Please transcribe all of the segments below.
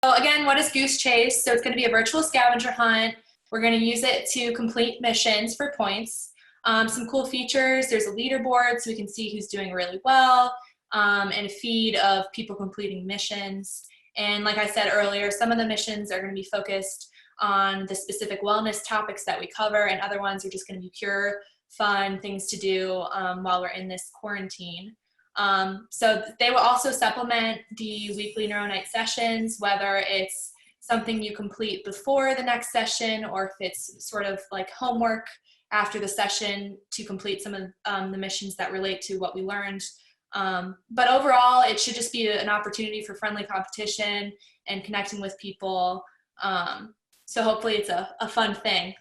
So again, what is Goose Chase? So it's going to be a virtual scavenger hunt. We're going to use it to complete missions for points. Some cool features, there's a leaderboard so we can see who's doing really well, and a feed of people completing missions. And like I said earlier, some of the missions are going to be focused on the specific wellness topics that we cover, and other ones are just going to be pure fun things to do while we're in this quarantine. So they will also supplement the weekly NeuroNight sessions, whether it's something you complete before the next session or if it's sort of like homework after the session to complete some of the missions that relate to what we learned. But overall, it should just be an opportunity for friendly competition and connecting with people. So hopefully it's a fun thing.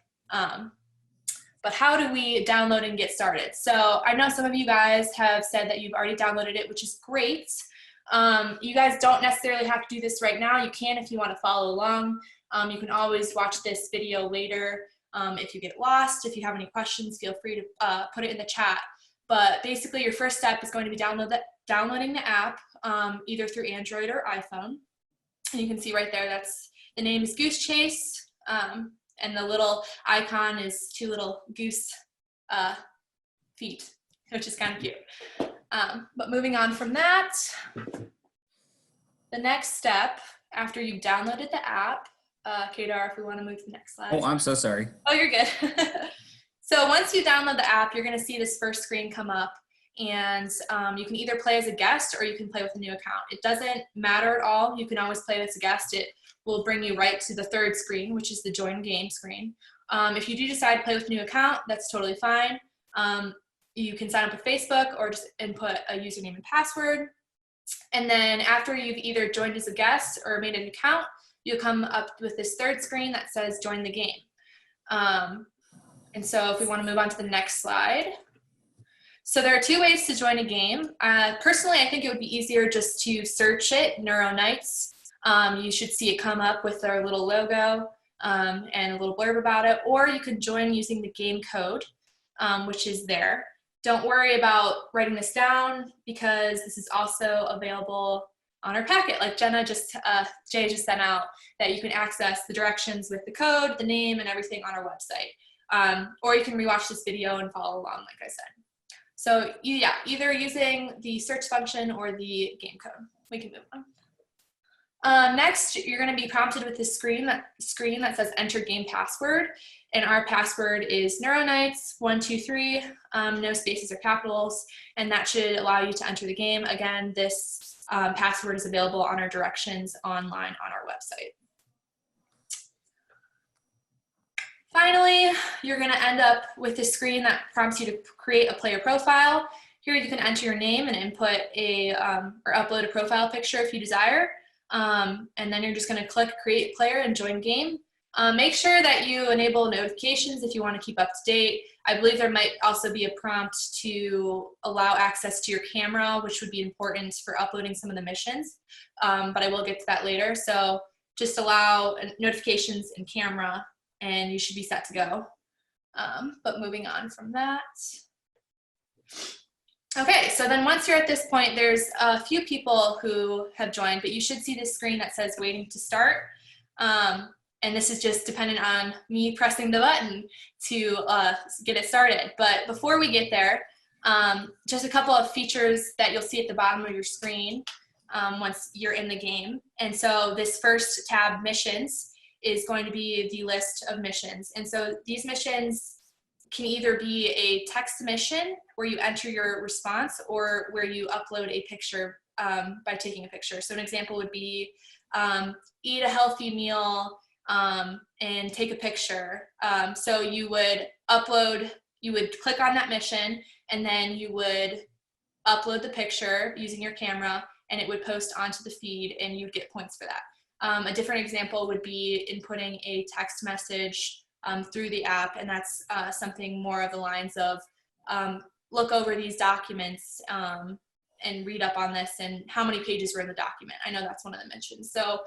But how do we download and get started? So I know some of you guys have said that you've already downloaded it, which is great. You guys don't necessarily have to do this right now. You can if you want to follow along. You can always watch this video later if you get lost. If you have any questions, feel free to put it in the chat. But basically your first step is going to be downloading the app, either through Android or iPhone. And you can see right there, the name is Goose Chase. And the little icon is two little goose feet, which is kind of cute. But moving on from that, the next step after you've downloaded the app, Kadar, if we want to move to the next slide. Oh, I'm so sorry. Oh, you're good. So once you download the app, you're going to see this first screen come up, and you can either play as a guest or you can play with a new account. It doesn't matter at all. You can always play as a guest. It will bring you right to the third screen, which is the join game screen. If you do decide to play with a new account, that's totally fine. You can sign up with Facebook or just input a username and password. And then after you've either joined as a guest or made an account, you'll come up with this third screen that says join the game. And so if we want to move on to the next slide. So there are two ways to join a game. Personally, I think it would be easier just to search it, NeuroNights. You should see it come up with our little logo and a little blurb about it, or you could join using the game code, which is there. Don't worry about writing this down because this is also available on our packet, like Jay just sent out, that you can access the directions with the code, the name, and everything on our website. Or you can rewatch this video and follow along, like I said. So yeah, either using the search function or the game code. We can move on. Next, you're going to be prompted with this screen that says enter game password, and our password is NeuroNights123, no spaces or capitals, and that should allow you to enter the game. Again, this password is available on our directions online on our website. Finally, you're going to end up with a screen that prompts you to create a player profile. Here you can enter your name and input or upload a profile picture if you desire. And then you're just going to click create player and join game. Make sure that you enable notifications if you want to keep up to date. I believe there might also be a prompt to allow access to your camera, which would be important for uploading some of the missions, but I will get to that later. So just allow notifications and camera, and you should be set to go. But moving on from that. Okay, so then once you're at this point, there's a few people who have joined, but you should see this screen that says waiting to start. And this is just dependent on me pressing the button to get it started. But before we get there, just a couple of features that you'll see at the bottom of your screen once you're in the game. And so this first tab, missions, is going to be the list of missions. And so these missions can either be a text mission where you enter your response or where you upload a picture by taking a picture. So an example would be eat a healthy meal and take a picture. So you would click on that mission, and then you would upload the picture using your camera, and it would post onto the feed, and you'd get points for that. A different example would be inputting a text message through the app, and that's something more of the lines of look over these documents and read up on this and how many pages were in the document. I know that's one of the mentions. So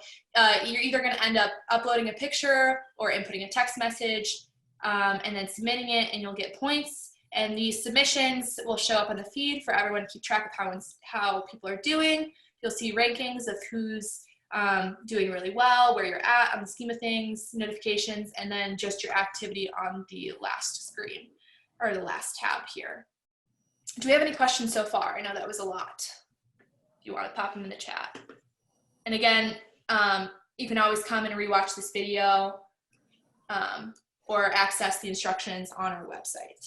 you're either going to end up uploading a picture or inputting a text message and then submitting it, and you'll get points. And these submissions will show up on the feed for everyone to keep track of how people are doing. You'll see rankings of who's doing really well, where you're at on the scheme of things, notifications, and then just your activity on the last screen or the last tab here. Do we have any questions so far? I know that was a lot. If you want to pop them in the chat. And again, you can always come and rewatch this video or access the instructions on our website.